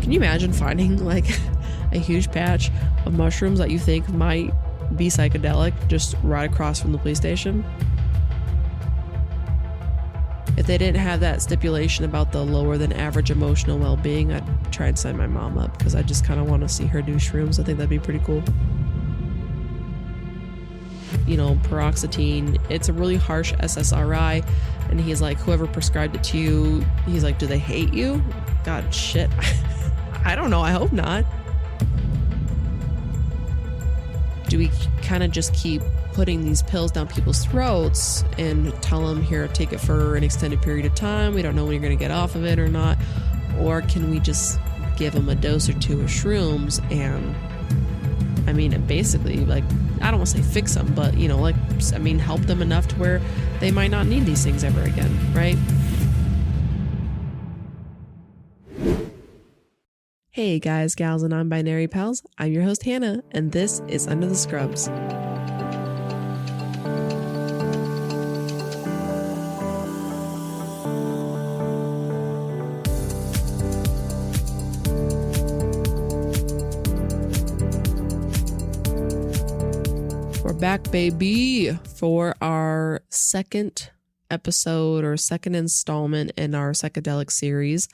Can you imagine finding like a huge patch of mushrooms that you think might be psychedelic just right across from the police station? If they didn't have that stipulation about the lower than average emotional well-being, I'd try and sign my mom up because I just kind of want to see her do shrooms. I think that'd be pretty cool. You know, paroxetine, it's a really harsh SSRI. And he's like, whoever prescribed it to you, he's like, do they hate you? God, shit. I don't know. I hope not. Do we kind of just keep putting these pills down people's throats and tell them, here, take it for an extended period of time? We don't know when you're going to get off of it or not. Or can we just give them a dose or two of shrooms and, I mean, basically, like, I don't want to say fix them, but, you know, like, I mean, help them enough to where they might not need these things ever again, right? Hey guys, gals, and non-binary pals. I'm your host, Hannah, and this is Under the Scrubs. We're back, baby, for our second episode or second installment in our psychedelic series.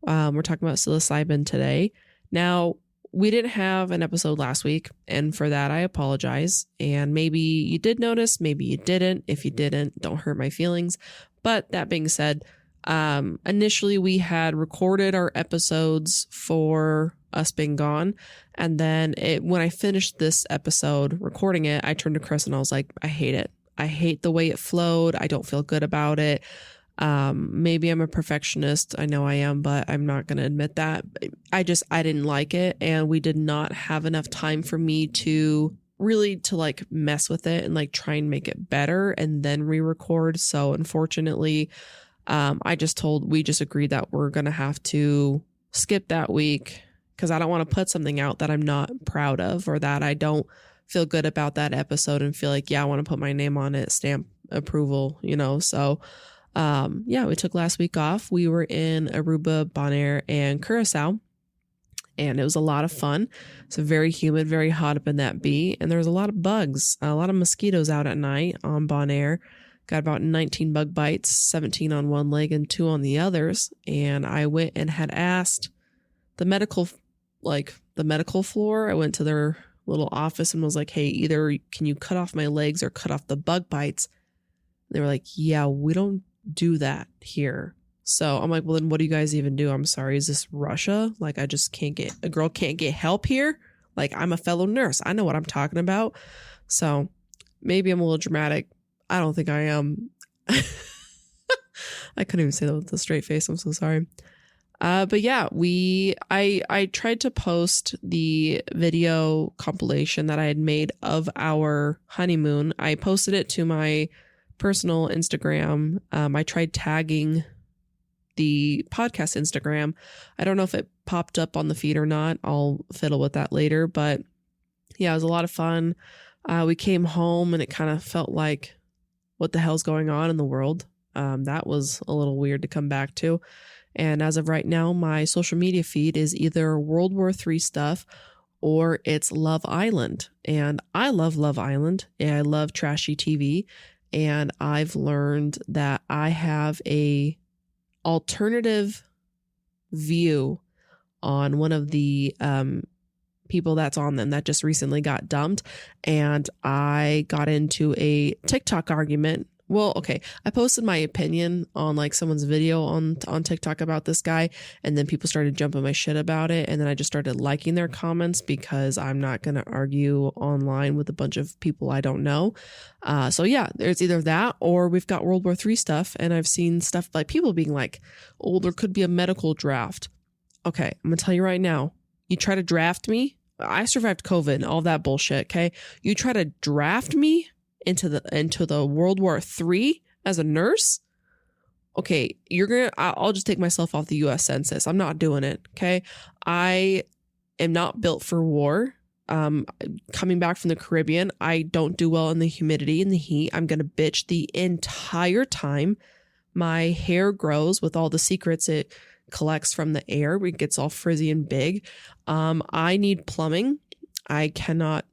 We're talking about psilocybin today. Now, we didn't have an episode last week, and for that, I apologize. And maybe you did notice, maybe you didn't. If you didn't, don't hurt my feelings. But that being said, initially we had recorded our episodes for us being gone. And then when I finished this episode, recording it, I turned to Chris and I was like, I hate it. I hate the way it flowed. I don't feel good about it. Maybe I'm a perfectionist. I know I am, but I'm not going to admit that. I didn't like it. And we did not have enough time for me to like mess with it and like try and make it better and then re-record. So unfortunately, we just agreed that we're going to have to skip that week because I don't want to put something out that I'm not proud of or that I don't feel good about that episode and feel like, yeah, I want to put my name on it, stamp approval, you know? So, we took last week off. We were in Aruba, Bonaire, and Curacao, and it was a lot of fun. It's very humid, very hot up in that bee, and there was a lot of bugs, a lot of mosquitoes out at night on Bonaire. Got about 19 bug bites, 17 on one leg and 2 on the others, and I went and had asked the medical floor. I went to their little office and was like, hey, either can you cut off my legs or cut off the bug bites? They were like, yeah, we don't do that here. So I'm like, well, then what do you guys even do? I'm sorry. Is this Russia? Like, a girl can't get help here? Like, I'm a fellow nurse. I know what I'm talking about. So maybe I'm a little dramatic. I don't think I am. I couldn't even say that with a straight face. I'm so sorry. But yeah, I tried to post the video compilation that I had made of our honeymoon. I posted it to my personal Instagram. I tried tagging the podcast Instagram. I don't know if it popped up on the feed or not. I'll fiddle with that later. But yeah, it was a lot of fun. We came home and it kind of felt like, what the hell's going on in the world? That was a little weird to come back to. And as of right now, my social media feed is either World War III stuff or it's Love Island. And I love Love Island. And I love trashy TV. And I've learned that I have a alternative view on one of the people that's on them that just recently got dumped. And I got into a TikTok argument. Well, okay, I posted my opinion on like someone's video on TikTok about this guy, and then people started jumping my shit about it, and then I just started liking their comments because I'm not going to argue online with a bunch of people I don't know. So yeah, there's either that or we've got World War III stuff, and I've seen stuff like people being like, oh, there could be a medical draft. Okay, I'm going to tell you right now, you try to draft me, I survived COVID and all that bullshit, okay? You try to draft me into the World War III as a nurse, okay, I'll just take myself off the US Census. I'm not doing it, okay? I am not built for war. Coming back from the Caribbean, I don't do well in the humidity and the heat. I'm going to bitch the entire time. My hair grows with all the secrets it collects from the air. It gets all frizzy and big. I need plumbing. I cannot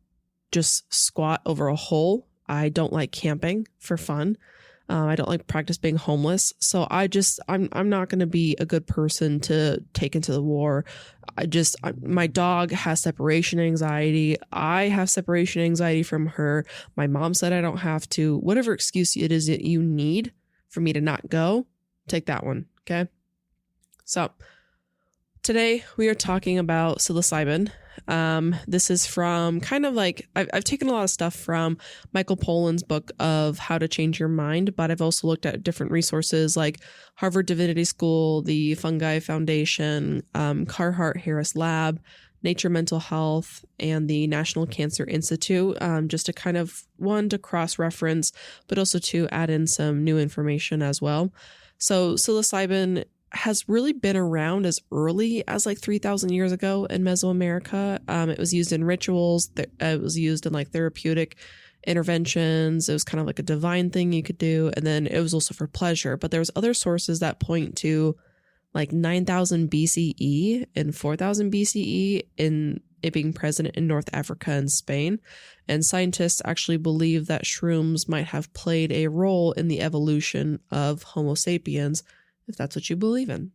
just squat over a hole. I don't like camping for fun. I don't like practice being homeless. So I'm not going to be a good person to take into the war. My dog has separation anxiety. I have separation anxiety from her. My mom said I don't have to. Whatever excuse it is that you need for me to not go, take that one. Okay. So today we are talking about psilocybin. This is from kind of like, I've taken a lot of stuff from Michael Pollan's book of How to Change Your Mind, but I've also looked at different resources like Harvard Divinity School, the Fungi Foundation, Carhart-Harris Lab, Nature Mental Health, and the National Cancer Institute, just to kind of, one, to cross-reference, but also to add in some new information as well. So psilocybin has really been around as early as like 3,000 years ago in Mesoamerica. It was used in rituals. It was used in like therapeutic interventions. It was kind of like a divine thing you could do. And then it was also for pleasure. But there's other sources that point to like 9,000 BCE and 4,000 BCE in it being present in North Africa and Spain. And scientists actually believe that shrooms might have played a role in the evolution of Homo sapiens, if that's what you believe in.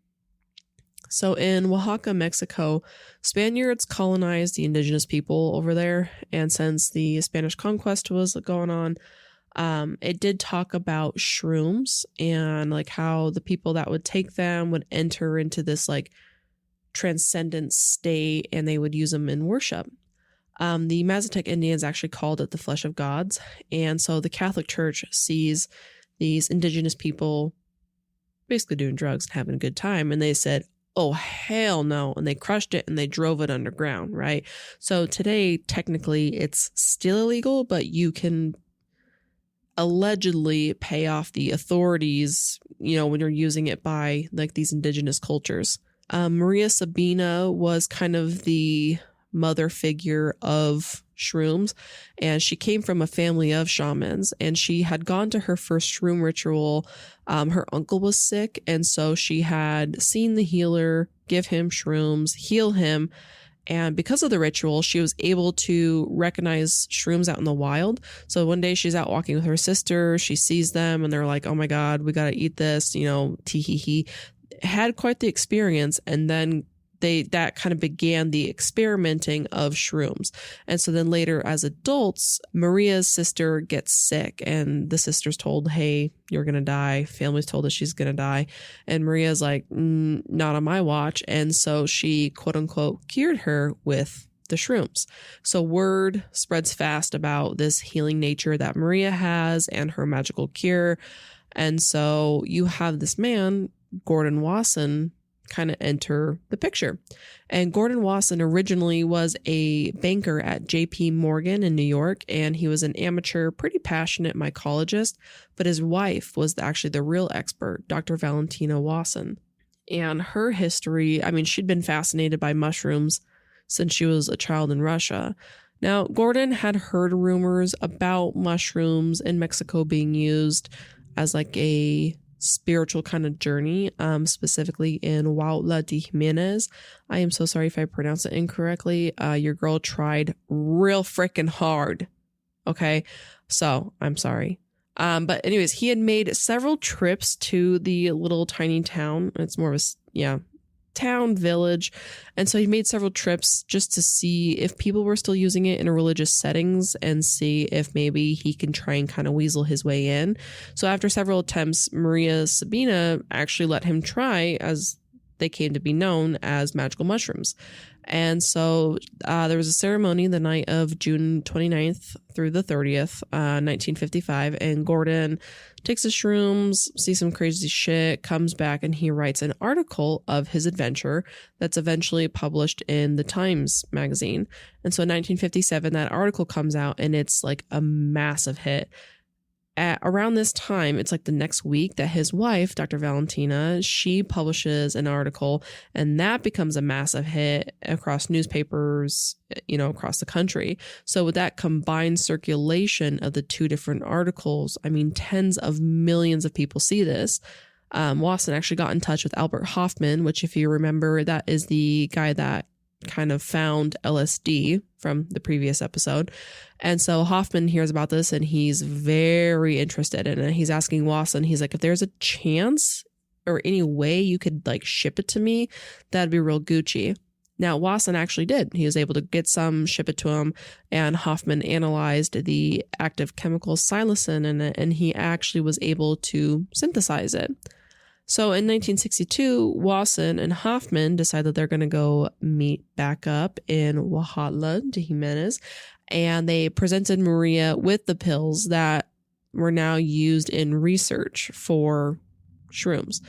So in Oaxaca, Mexico, Spaniards colonized the indigenous people over there. And since the Spanish conquest was going on, it did talk about shrooms and like how the people that would take them would enter into this like transcendent state and they would use them in worship. The Mazatec Indians actually called it the flesh of gods. And so the Catholic Church sees these indigenous people basically doing drugs and having a good time. And they said, oh, hell no. And they crushed it and they drove it underground, right? So today, technically, it's still illegal, but you can allegedly pay off the authorities, when you're using it by like these indigenous cultures. Maria Sabina was kind of the mother figure of shrooms, and she came from a family of shamans, and she had gone to her first shroom ritual. Her uncle was sick, and so she had seen the healer give him shrooms, heal him, and because of the ritual, she was able to recognize shrooms out in the wild. So one day she's out walking with her sister, she sees them, and they're like, oh my God, we got to eat this, tee hee hee. Had quite the experience, and then that kind of began the experimenting of shrooms. And so then later as adults, Maria's sister gets sick and the sister's told, hey, you're going to die. Family's told us she's going to die. And Maria's like, not on my watch. And so she quote unquote cured her with the shrooms. So word spreads fast about this healing nature that Maria has and her magical cure. And so you have this man, Gordon Wasson, kind of enter the picture. And Gordon Wasson originally was a banker at JP Morgan in New York, and he was an amateur, pretty passionate mycologist, but his wife was actually the real expert, Dr. Valentina Wasson. And her history, she'd been fascinated by mushrooms since she was a child in Russia. Now, Gordon had heard rumors about mushrooms in Mexico being used as like a spiritual kind of journey, specifically in Huautla de Jimenez. I am so sorry if I pronounce it incorrectly. Your girl tried real freaking hard. Okay. So I'm sorry. But anyways, he had made several trips to the little tiny town. It's more of a, town, village. And so he made several trips just to see if people were still using it in religious settings and see if maybe he can try and kind of weasel his way in. So after several attempts, Maria Sabina actually let him try, as they came to be known as magical mushrooms. And so there was a ceremony the night of June 29th through the 30th, 1955. And Gordon takes his shrooms, sees some crazy shit, comes back, and he writes an article of his adventure that's eventually published in the Times magazine. And so in 1957, that article comes out and it's like a massive hit. At around this time, it's like the next week that his wife, Dr. Valentina, she publishes an article, and that becomes a massive hit across newspapers, across the country. So with that combined circulation of the two different articles, tens of millions of people see this. Wasson actually got in touch with Albert Hofmann, which, if you remember, that is the guy that kind of found LSD from the previous episode. And so Hoffman hears about this and he's very interested in it. He's asking Wasson, he's like, if there's a chance or any way you could like ship it to me, that'd be real Gucci. Now, Wasson actually did. He was able to get some, ship it to him, and Hoffman analyzed the active chemical psilocin in it, and he actually was able to synthesize it. So in 1962, Wasson and Hoffman decide that they're going to go meet back up in Huautla de Jimenez, and they presented Maria with the pills that were now used in research for shrooms.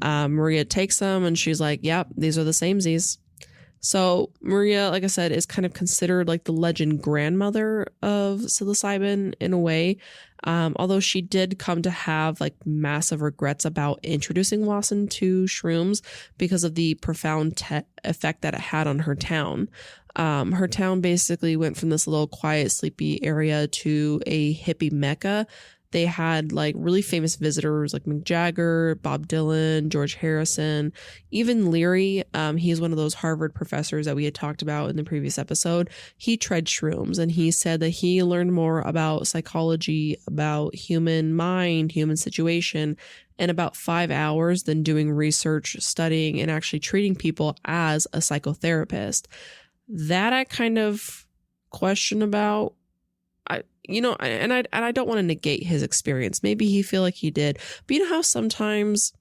Maria takes them and she's like, yep, these are the samesies. So Maria, like I said, is kind of considered like the legend grandmother of psilocybin in a way. Although she did come to have like massive regrets about introducing Wasson to shrooms because of the profound effect that it had on her town. Her town basically went from this little quiet, sleepy area to a hippie mecca. They had like really famous visitors like Mick Jagger, Bob Dylan, George Harrison, even Leary. He's one of those Harvard professors that we had talked about in the previous episode. He tried shrooms and he said that he learned more about psychology, about human mind, human situation in about 5 hours than doing research, studying, and actually treating people as a psychotherapist. That I kind of question about. I don't want to negate his experience. Maybe he feel like he did. But you know how sometimes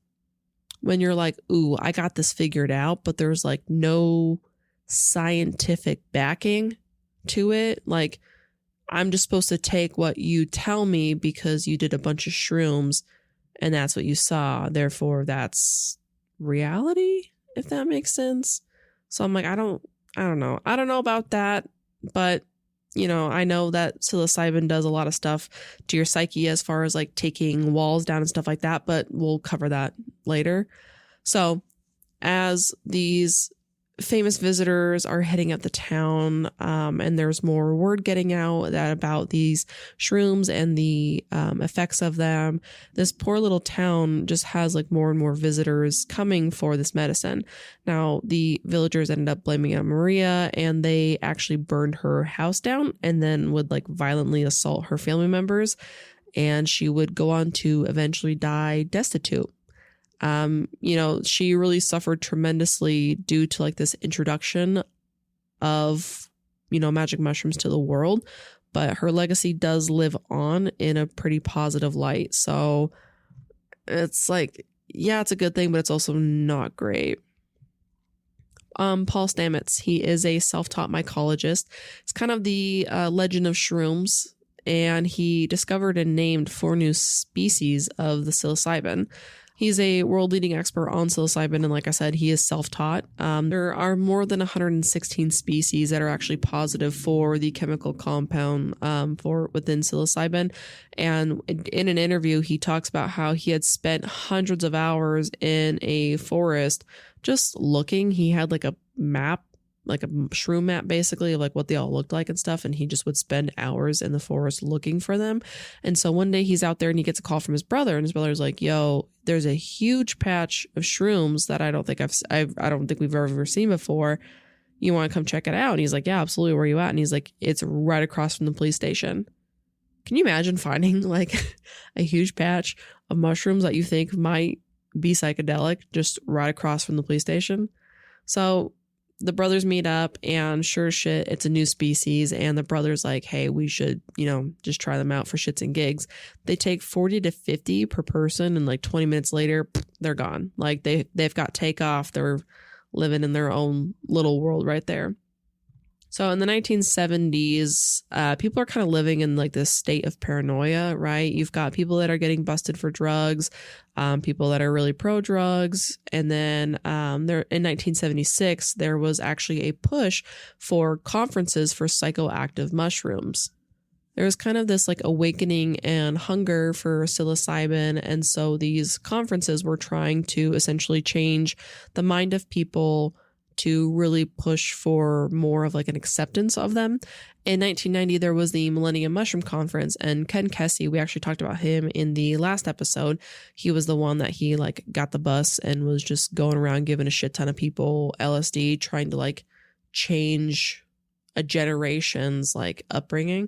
when you're like, ooh, I got this figured out, but there's like no scientific backing to it. Like, I'm just supposed to take what you tell me because you did a bunch of shrooms and that's what you saw. Therefore, that's reality, if that makes sense. So I'm like, I don't know. I don't know about that, but I know that psilocybin does a lot of stuff to your psyche as far as like taking walls down and stuff like that, but we'll cover that later. So as these famous visitors are heading up the town, and there's more word getting out about these shrooms and the effects of them, this poor little town just has like more and more visitors coming for this medicine. Now, the villagers ended up blaming it on Maria, and they actually burned her house down and then would like violently assault her family members, and she would go on to eventually die destitute. She really suffered tremendously due to like this introduction of, magic mushrooms to the world, but her legacy does live on in a pretty positive light. So it's like, yeah, it's a good thing, but it's also not great. Paul Stamets, he is a self-taught mycologist. It's kind of the legend of shrooms, and he discovered and named 4 new species of the psilocybin. He's a world-leading expert on psilocybin, and like I said, he is self-taught. There are more than 116 species that are actually positive for the chemical compound within psilocybin. And in an interview, he talks about how he had spent hundreds of hours in a forest just looking. He had like a map, like a shroom map basically of like what they all looked like and stuff, and he just would spend hours in the forest looking for them. And so one day he's out there and he gets a call from his brother, and his brother's like, yo, there's a huge patch of shrooms that I don't think we've ever seen before. You want to come check it out? And he's like, yeah, absolutely. Where are you at? And he's like, it's right across from the police station. Can you imagine finding like a huge patch of mushrooms that you think might be psychedelic just right across from the police station? So the brothers meet up, and sure as shit, it's a new species. And the brother's like, hey, we should, just try them out for shits and gigs. They take 40 to 50 per person, and like 20 minutes later, they're gone. Like they've got takeoff. They're living in their own little world right there. So in the 1970s, people are kind of living in like this state of paranoia, right? You've got people that are getting busted for drugs, people that are really pro drugs. And then there in 1976, there was actually a push for conferences for psychoactive mushrooms. There was kind of this like awakening and hunger for psilocybin. And so these conferences were trying to essentially change the mind of people to really push for more of like an acceptance of them. In 1990, there was the Millennium Mushroom Conference, and Ken Kesey, we actually talked about him in the last episode. He was the one that he like got the bus and was just going around giving a shit ton of people LSD, trying to like change a generation's like upbringing.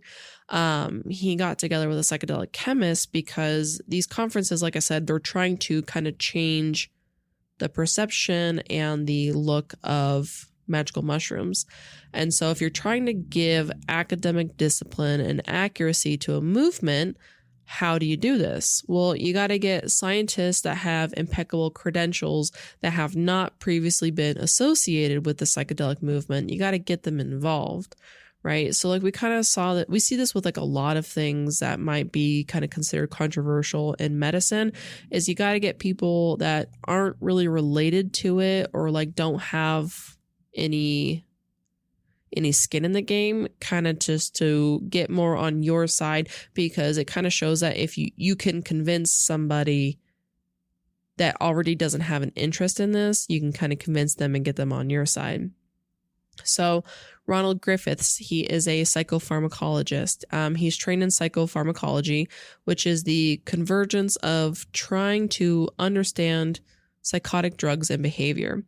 He got together with a psychedelic chemist because these conferences, like I said, they're trying to kind of change the perception and the look of magical mushrooms. And so if you're trying to give academic discipline and accuracy to a movement, how do you do this? Well, you got to get scientists that have impeccable credentials that have not previously been associated with the psychedelic movement. You got to get them involved, right? So like we kind of saw that, we see this with like a lot of things that might be kind of considered controversial in medicine, is you got to get people that aren't really related to it or like don't have any skin in the game, kind of just to get more on your side, because it kind of shows that if you can convince somebody that already doesn't have an interest in this, you can kind of convince them and get them on your side. So Roland Griffiths, he is a psychopharmacologist. He's trained in psychopharmacology, which is the convergence of trying to understand psychotic drugs and behavior.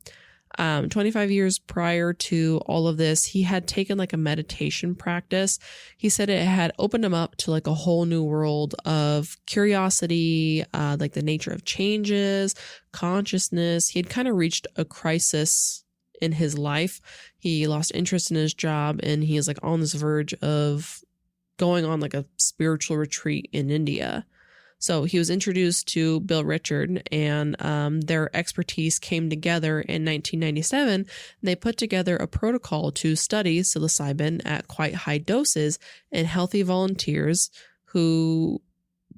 25 years prior to all of this, he had taken like a meditation practice. He said it had opened him up to like a whole new world of curiosity, like the nature of changes, consciousness. He had kind of reached a crisis in his life. He lost interest in his job, and he is like on this verge of going on like a spiritual retreat in India. So he was introduced to Bill Richard, and their expertise came together in 1997. They put together a protocol to study psilocybin at quite high doses in healthy volunteers who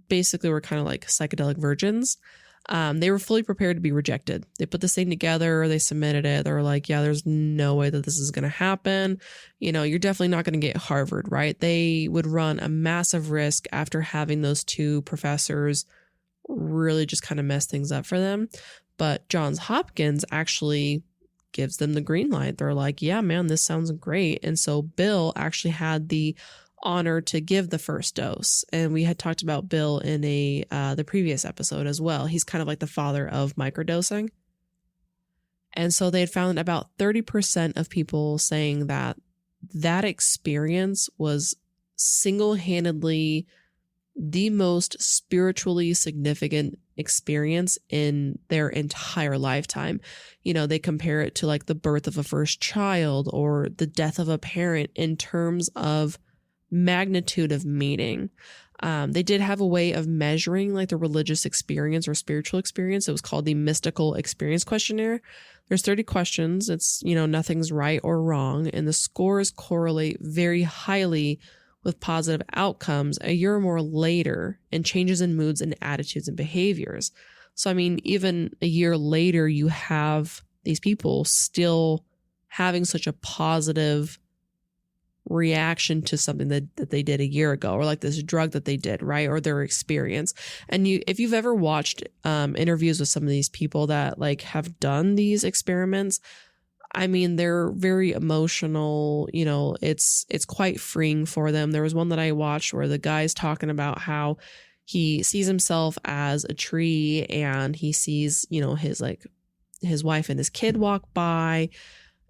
basically were kind of like psychedelic virgins. They were fully prepared to be rejected. They put this thing together, they submitted it. They were like, yeah, there's no way that this is going to happen. You know, you're definitely not going to get Harvard, right? They would run a massive risk after having those two professors really just kind of mess things up for them. But Johns Hopkins actually gives them the green light. They're like, yeah, man, this sounds great. And so Bill actually had the honor to give the first dose, and we had talked about Bill in the previous episode as well. He's kind of like the father of microdosing, and so they had found about 30% of people saying that experience was single-handedly the most spiritually significant experience in their entire lifetime. You know, they compare it to like the birth of a first child or the death of a parent in terms of magnitude of meaning. They did have a way of measuring like the religious experience or spiritual experience. It was called the Mystical Experience Questionnaire. There's 30 questions. It's, you know, nothing's right or wrong. And the scores correlate very highly with positive outcomes a year or more later, and changes in moods and attitudes and behaviors. So, I mean, even a year later, you have these people still having such a positive reaction to something that they did a year ago, or like this drug that they did, right? Or their experience. And if you've ever watched interviews with some of these people that like have done these experiments, I mean, they're very emotional, you know, it's quite freeing for them. There was one that I watched where the guy's talking about how he sees himself as a tree, and he sees, you know, his wife and his kid walk by,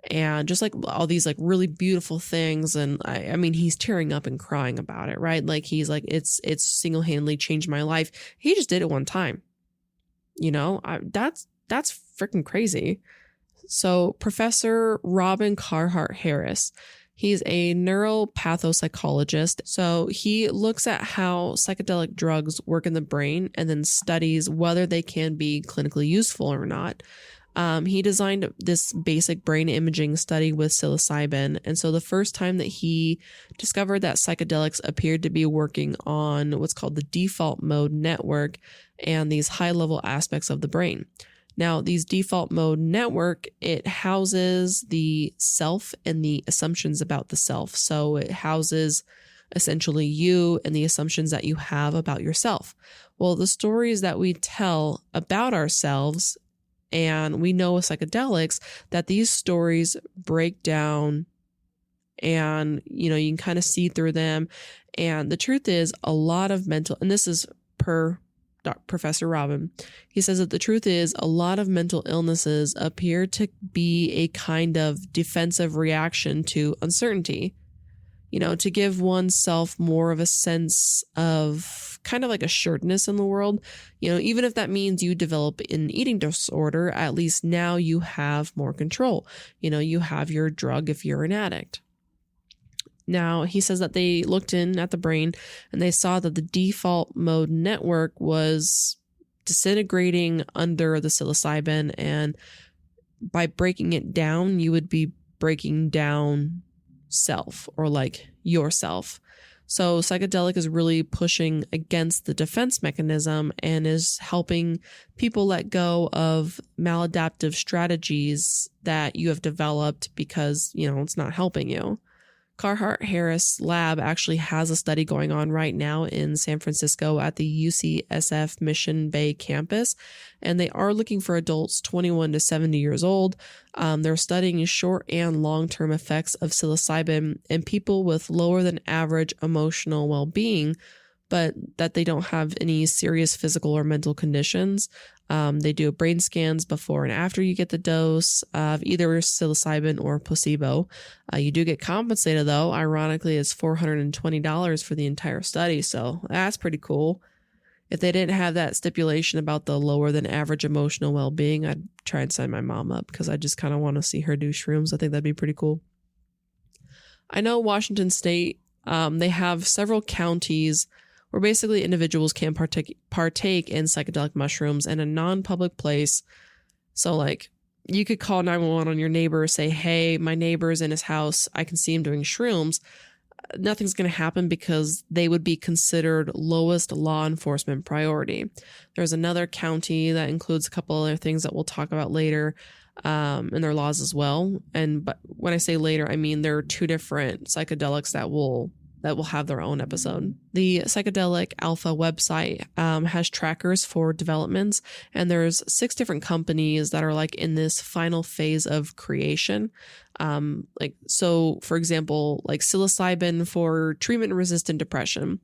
and just like all these like really beautiful things. And I mean, he's tearing up and crying about it, right? Like he's like, it's single-handedly changed my life. He just did it one time, you know. That's freaking crazy. So Professor Robin Carhart-Harris, he's a neuropsychologist. So he looks at how psychedelic drugs work in the brain and then studies whether they can be clinically useful or not. He designed this basic brain imaging study with psilocybin. And so the first time that he discovered that psychedelics appeared to be working on what's called the default mode network and these high level aspects of the brain. Now, these default mode network, it houses the self and the assumptions about the self. So it houses essentially you and the assumptions that you have about yourself. Well, the stories that we tell about ourselves And we know with psychedelics that these stories break down and, you can kind of see through them. And the truth is a lot of mental, and this is per Professor Robin, he says that the truth is a lot of mental illnesses appear to be a kind of defensive reaction to uncertainty, to give oneself more of a sense of kind of like assuredness in the world. Even if that means you develop an eating disorder, at least now you have more control. You have your drug if you're an addict. Now, he says that they looked in at the brain and they saw that the default mode network was disintegrating under the psilocybin. And by breaking it down, you would be breaking down self or like yourself. So psychedelic is really pushing against the defense mechanism and is helping people let go of maladaptive strategies that you have developed because, it's not helping you. Carhart-Harris lab actually has a study going on right now in San Francisco at the UCSF Mission Bay campus, and they are looking for adults 21 to 70 years old. They're studying short and long-term effects of psilocybin in people with lower than average emotional well-being, but that they don't have any serious physical or mental conditions. They do brain scans before and after you get the dose of either psilocybin or placebo. You do get compensated, though. Ironically, it's $420 for the entire study, so that's pretty cool. If they didn't have that stipulation about the lower than average emotional well-being, I'd try and sign my mom up because I just kind of want to see her do shrooms. I think that'd be pretty cool. I know Washington State, they have several counties where basically individuals can partake in psychedelic mushrooms in a non-public place. So like you could call 911 on your neighbor, say, hey, my neighbor's in his house, I can see him doing shrooms. Nothing's going to happen because they would be considered lowest law enforcement priority. There's another county that includes a couple other things that we'll talk about later in their laws as well. But when I say later, I mean there are two different psychedelics that will have their own episode. The Psychedelic Alpha website has trackers for developments, and there's 6 different companies that are like in this final phase of creation. So for example, like psilocybin for treatment-resistant depression,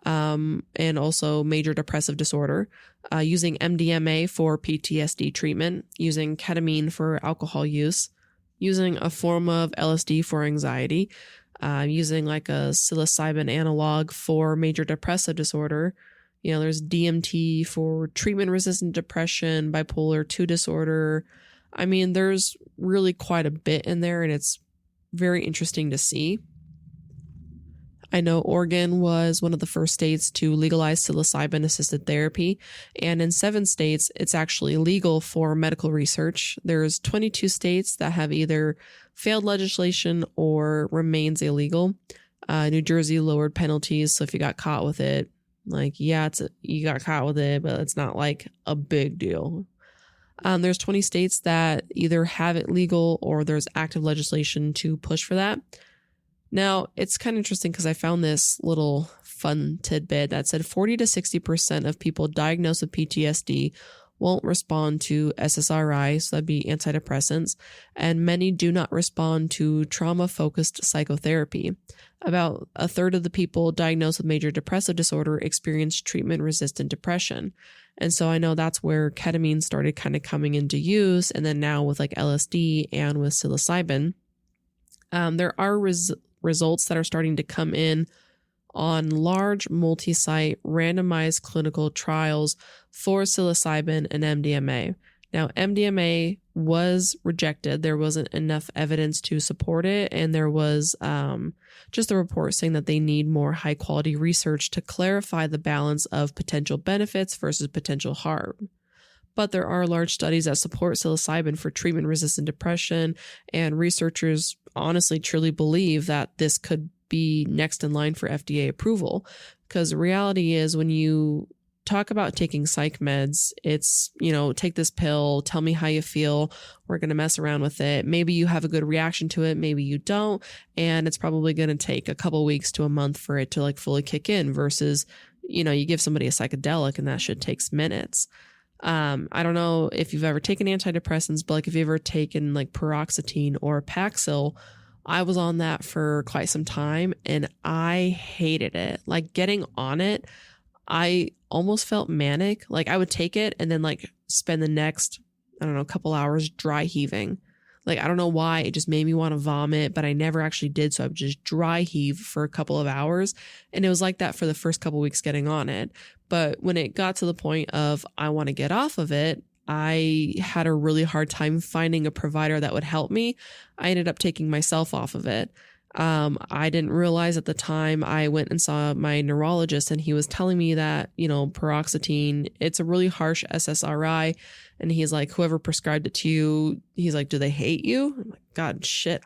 and also major depressive disorder, using MDMA for PTSD treatment, using ketamine for alcohol use, using a form of LSD for anxiety, using like a psilocybin analog for major depressive disorder. There's DMT for treatment-resistant depression, bipolar 2 disorder. I mean, there's really quite a bit in there, and it's very interesting to see. I know Oregon was one of the first states to legalize psilocybin-assisted therapy, and in 7 states, it's actually legal for medical research. There's 22 states that have either failed legislation or remains illegal. New Jersey lowered penalties, so if you got caught with it, you got caught with it, but it's not like a big deal. There's 20 states that either have it legal or there's active legislation to push for that. Now, it's kind of interesting because I found this little fun tidbit that said 40 to 60% of people diagnosed with PTSD won't respond to SSRI, so that'd be antidepressants, and many do not respond to trauma-focused psychotherapy. About a third of the people diagnosed with major depressive disorder experience treatment-resistant depression. And so I know that's where ketamine started kind of coming into use, and then now with like LSD and with psilocybin. There are results that are starting to come in on large multi-site randomized clinical trials for psilocybin and MDMA. Now, MDMA was rejected. There wasn't enough evidence to support it, and there was just a report saying that they need more high-quality research to clarify the balance of potential benefits versus potential harm. But there are large studies that support psilocybin for treatment-resistant depression, and researchers honestly truly believe that this could be next in line for FDA approval. Because the reality is when you talk about taking psych meds, it's, take this pill, tell me how you feel, we're going to mess around with it. Maybe you have a good reaction to it, maybe you don't, and it's probably going to take a couple weeks to a month for it to like fully kick in versus, you give somebody a psychedelic and that shit takes minutes. I don't know if you've ever taken antidepressants, but like if you've ever taken like paroxetine or Paxil, I was on that for quite some time and I hated it. Like getting on it, I almost felt manic. Like I would take it and then like spend the next, I don't know, couple hours dry heaving. Like, I don't know why, it just made me want to vomit, but I never actually did. So I would just dry heave for a couple of hours. And it was like that for the first couple of weeks getting on it. But when it got to the point of I want to get off of it, I had a really hard time finding a provider that would help me. I ended up taking myself off of it. I didn't realize at the time. I went and saw my neurologist and he was telling me that, you know, paroxetine, it's a really harsh SSRI. And he's like, whoever prescribed it to you, he's like, do they hate you? I'm like, God, shit.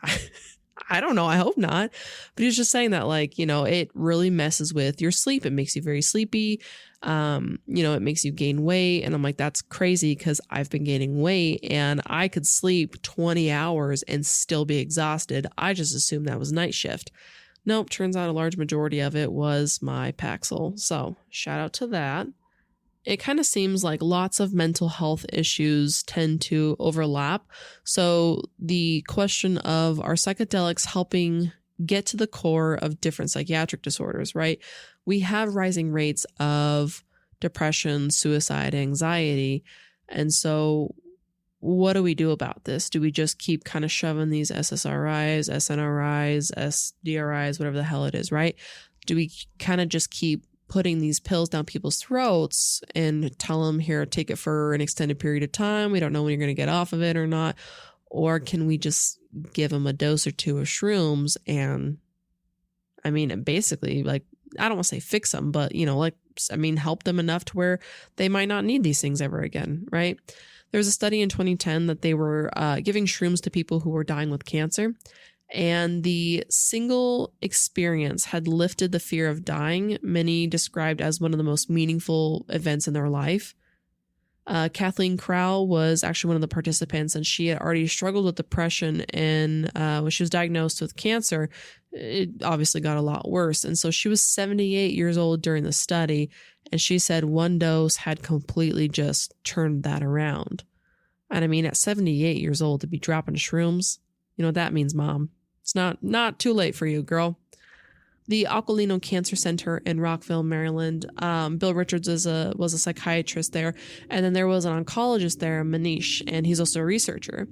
I don't know. I hope not. But he was just saying that, like, you know, it really messes with your sleep. It makes you very sleepy. You know, it makes you gain weight. And I'm like, that's crazy because I've been gaining weight and I could sleep 20 hours and still be exhausted. I just assumed that was night shift. Nope. Turns out a large majority of it was my Paxil. So shout out to that. It kind of seems like lots of mental health issues tend to overlap. So the question of, are psychedelics helping get to the core of different psychiatric disorders, right? We have rising rates of depression, suicide, anxiety. And so what do we do about this? Do we just keep kind of shoving these SSRIs, SNRIs, SDRIs, whatever the hell it is, right? Do we kind of just keep putting these pills down people's throats and tell them, here, take it for an extended period of time. We don't know when you're going to get off of it or not. Or can we just give them a dose or two of shrooms and, I mean, basically, like, I don't want to say fix them, but, you know, like, I mean, help them enough to where they might not need these things ever again, right? There was a study in 2010 that they were giving shrooms to people who were dying with cancer. And the single experience had lifted the fear of dying, many described as one of the most meaningful events in their life. Kathleen Crowell was actually one of the participants, and she had already struggled with depression. And when she was diagnosed with cancer, it obviously got a lot worse. And so she was 78 years old during the study, and she said one dose had completely just turned that around. And I mean, at 78 years old to be dropping shrooms, you know what that means, Mom. It's not too late for you, girl. The Aquilino Cancer Center in Rockville, Maryland. Bill Richards was a psychiatrist there. And then there was an oncologist there, Manish, and he's also a researcher.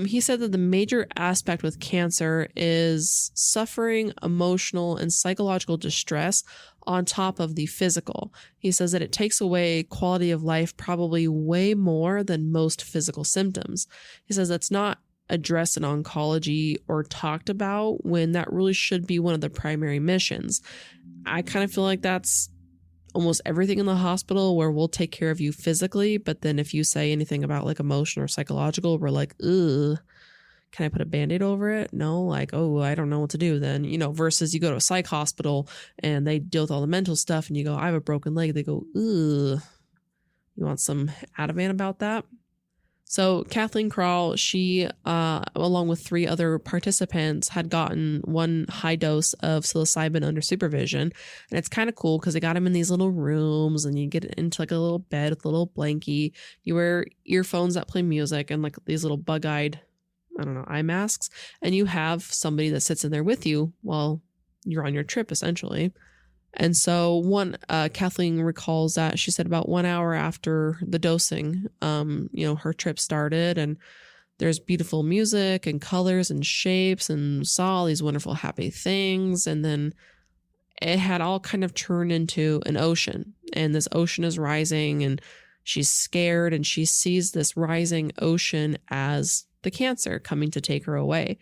He said that the major aspect with cancer is suffering emotional and psychological distress on top of the physical. He says that it takes away quality of life probably way more than most physical symptoms. He says that's not addressed in oncology or talked about when that really should be one of the primary missions. I kind of feel like that's almost everything in the hospital, where we'll take care of you physically, but then if you say anything about like emotional or psychological, we're like, ugh, can I put a Band-Aid over it? No, like, oh, I don't know what to do then, you know, versus you go to a psych hospital and they deal with all the mental stuff and you go, I have a broken leg. They go, ugh, you want some Ativan about that? So Kathleen Crowell, she, along with 3 other participants, had gotten one high dose of psilocybin under supervision. And it's kind of cool because they got them in these little rooms and you get into like a little bed with a little blankie. You wear earphones that play music and like these little bug-eyed, I don't know, eye masks. And you have somebody that sits in there with you while you're on your trip, essentially. And so Kathleen recalls that she said about 1 hour after the dosing, you know, her trip started and there's beautiful music and colors and shapes and saw all these wonderful, happy things. And then it had all kind of turned into an ocean, and this ocean is rising and she's scared and she sees this rising ocean as the cancer coming to take her away.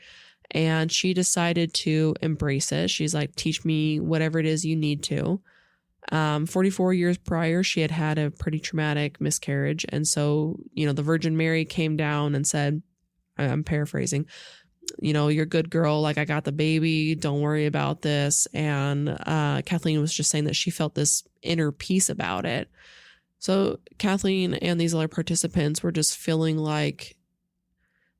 And she decided to embrace it. She's like, teach me whatever it is you need to. 44 years prior, she had had a pretty traumatic miscarriage. And so, you know, the Virgin Mary came down and said, I'm paraphrasing, you know, you're a good girl. Like, I got the baby. Don't worry about this. And Kathleen was just saying that she felt this inner peace about it. So Kathleen and these other participants were just feeling like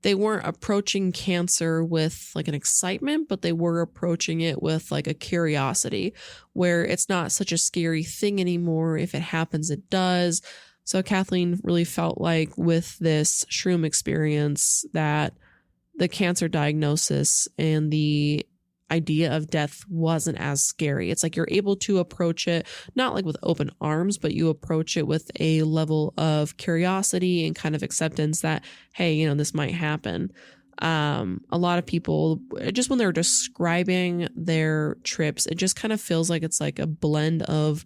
they weren't approaching cancer with like an excitement, but they were approaching it with like a curiosity, where it's not such a scary thing anymore. If it happens, it does. So Kathleen really felt like with this shroom experience that the cancer diagnosis and the idea of death wasn't as scary. It's like you're able to approach it, not like with open arms, but you approach it with a level of curiosity and kind of acceptance that, hey, you know, this might happen. A lot of people, just when they're describing their trips, it just kind of feels like it's like a blend of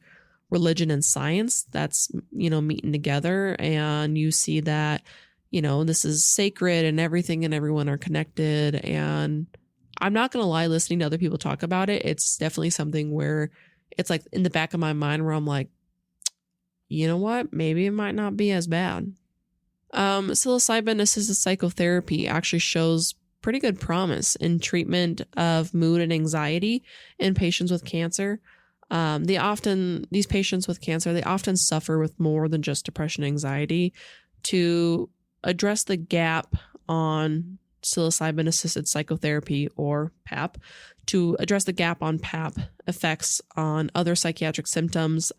religion and science that's, you know, meeting together. And you see that, you know, this is sacred and everything and everyone are connected. And I'm not going to lie, listening to other people talk about it, it's definitely something where it's like in the back of my mind where I'm like, you know what, maybe it might not be as bad. Psilocybin assisted psychotherapy actually shows pretty good promise in treatment of mood and anxiety in patients with cancer. These patients with cancer, they often suffer with more than just depression and anxiety. To address the gap on psilocybin assisted psychotherapy, or PAP, to address the gap on PAP effects on other psychiatric symptoms,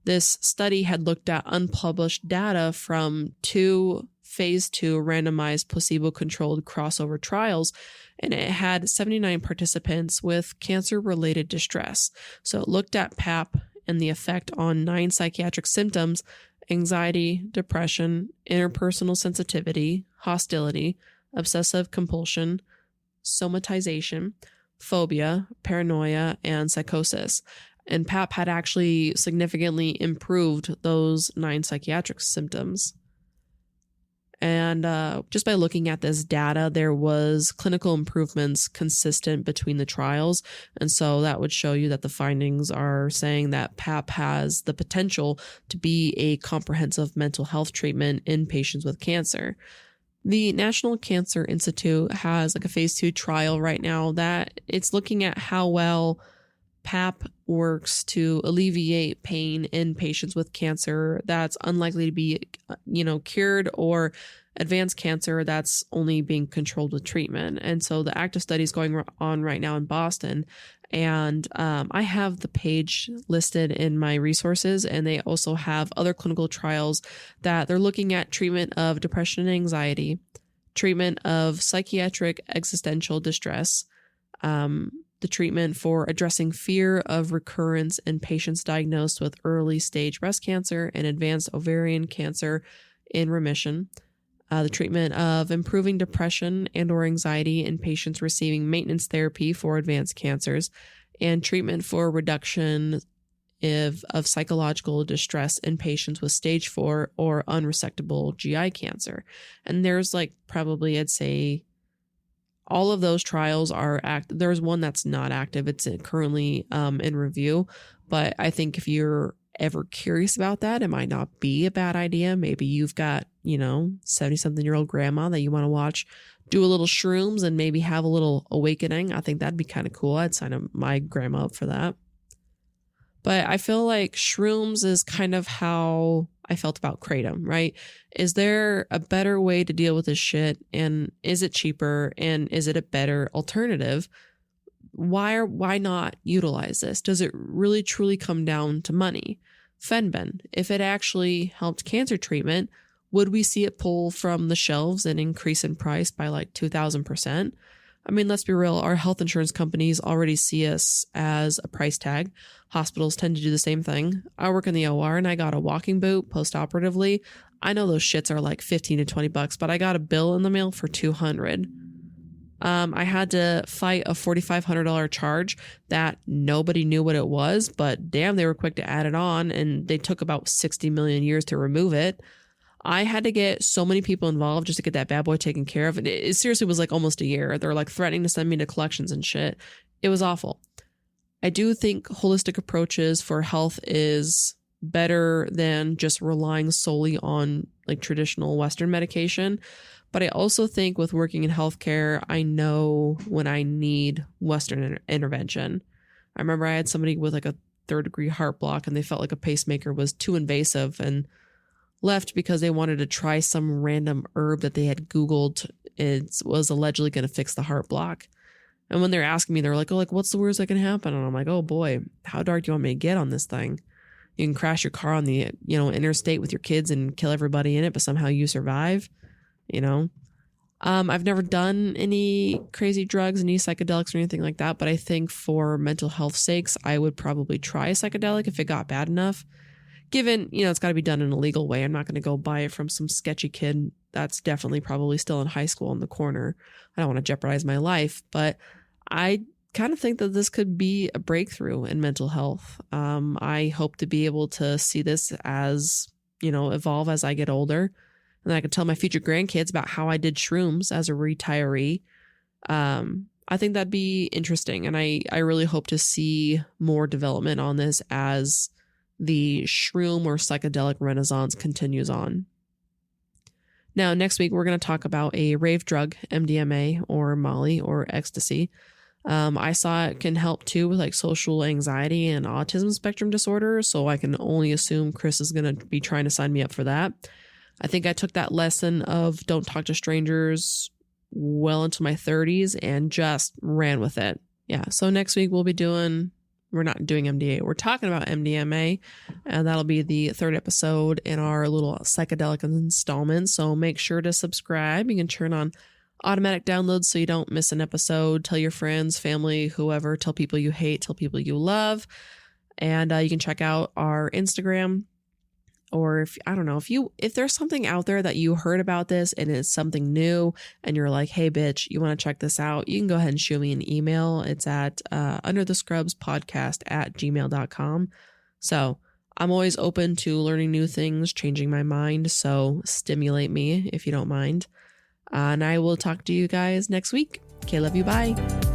this study had looked at unpublished data from 2 phase 2 randomized placebo-controlled crossover trials, and it had 79 participants with cancer-related distress. So it looked at PAP and the effect on 9 psychiatric symptoms: anxiety, depression, interpersonal sensitivity, hostility, obsessive compulsion, somatization, phobia, paranoia, and psychosis. And PAP had actually significantly improved those 9 psychiatric symptoms. And just by looking at this data, there was clinical improvements consistent between the trials. And so that would show you that the findings are saying that PAP has the potential to be a comprehensive mental health treatment in patients with cancer. The National Cancer Institute has like a phase 2 trial right now that it's looking at how well PAP works to alleviate pain in patients with cancer that's unlikely to be, cured, or advanced cancer that's only being controlled with treatment. And so the active study is going on right now in Boston. And I have the page listed in my resources, and they also have other clinical trials that they're looking at treatment of depression and anxiety, treatment of psychiatric existential distress, the treatment for addressing fear of recurrence in patients diagnosed with early stage breast cancer and advanced ovarian cancer in remission, the treatment of improving depression and or anxiety in patients receiving maintenance therapy for advanced cancers, and treatment for reduction of psychological distress in patients with stage 4 or unresectable GI cancer. And there's like probably, I'd say, all of those trials are active. There's one that's not active. It's currently in review. But I think if you're ever curious about that, it might not be a bad idea. Maybe you've got, 70-something-year-old grandma that you want to watch do a little shrooms and maybe have a little awakening. I think that'd be kind of cool. I'd sign up my grandma up for that. But I feel like shrooms is kind of how I felt about kratom, right? Is there a better way to deal with this shit? And is it cheaper? And is it a better alternative? Why not utilize this? Does it really truly come down to money? Fenbin, if it actually helped cancer treatment, would we see it pull from the shelves and increase in price by like 2,000%? I mean, let's be real. Our health insurance companies already see us as a price tag. Hospitals tend to do the same thing. I work in the OR and I got a walking boot post-operatively. I know those shits are like 15 to $20, but I got a bill in the mail for $200. I had to fight a $4,500 charge that nobody knew what it was, but damn, they were quick to add it on, and they took about 60 million years to remove it. I had to get so many people involved just to get that bad boy taken care of. And it seriously was like almost a year. They're like threatening to send me to collections and shit. It was awful. I do think holistic approaches for health is better than just relying solely on like traditional Western medication. But I also think with working in healthcare, I know when I need Western intervention. I remember I had somebody with like a 3rd-degree heart block, and they felt like a pacemaker was too invasive and left because they wanted to try some random herb that they had Googled. It was allegedly going to fix the heart block. And when they're asking me, they're like, what's the worst that can happen? And I'm like, oh boy, how dark do you want me to get on this thing? You can crash your car on the, interstate with your kids and kill everybody in it, but somehow you survive, I've never done any crazy drugs, any psychedelics or anything like that, but I think for mental health sakes, I would probably try a psychedelic if it got bad enough. Given, it's got to be done in a legal way. I'm not going to go buy it from some sketchy kid that's definitely probably still in high school in the corner. I don't want to jeopardize my life, but I kind of think that this could be a breakthrough in mental health. I hope to be able to see this as, evolve as I get older. And I can tell my future grandkids about how I did shrooms as a retiree. I think that'd be interesting. And I really hope to see more development on this as the shroom or psychedelic renaissance continues on. Now, next week, we're going to talk about a rave drug, MDMA or Molly or ecstasy. I saw it can help too with like social anxiety and autism spectrum disorder. So I can only assume Chris is going to be trying to sign me up for that. I think I took that lesson of don't talk to strangers well into my 30s and just ran with it. Yeah. So next week we're not doing MDA. We're talking about MDMA, and that'll be the third episode in our little psychedelic installment. So make sure to subscribe. You can turn on automatic downloads so you don't miss an episode. Tell your friends, family, whoever. Tell people you hate. Tell people you love. And you can check out our Instagram. Or if there's something out there that you heard about this and it's something new and you're like, hey, bitch, you want to check this out, you can go ahead and shoot me an email. It's at underthescrubspodcast@gmail.com. So I'm always open to learning new things, changing my mind. So stimulate me if you don't mind. And I will talk to you guys next week. Okay, love you. Bye.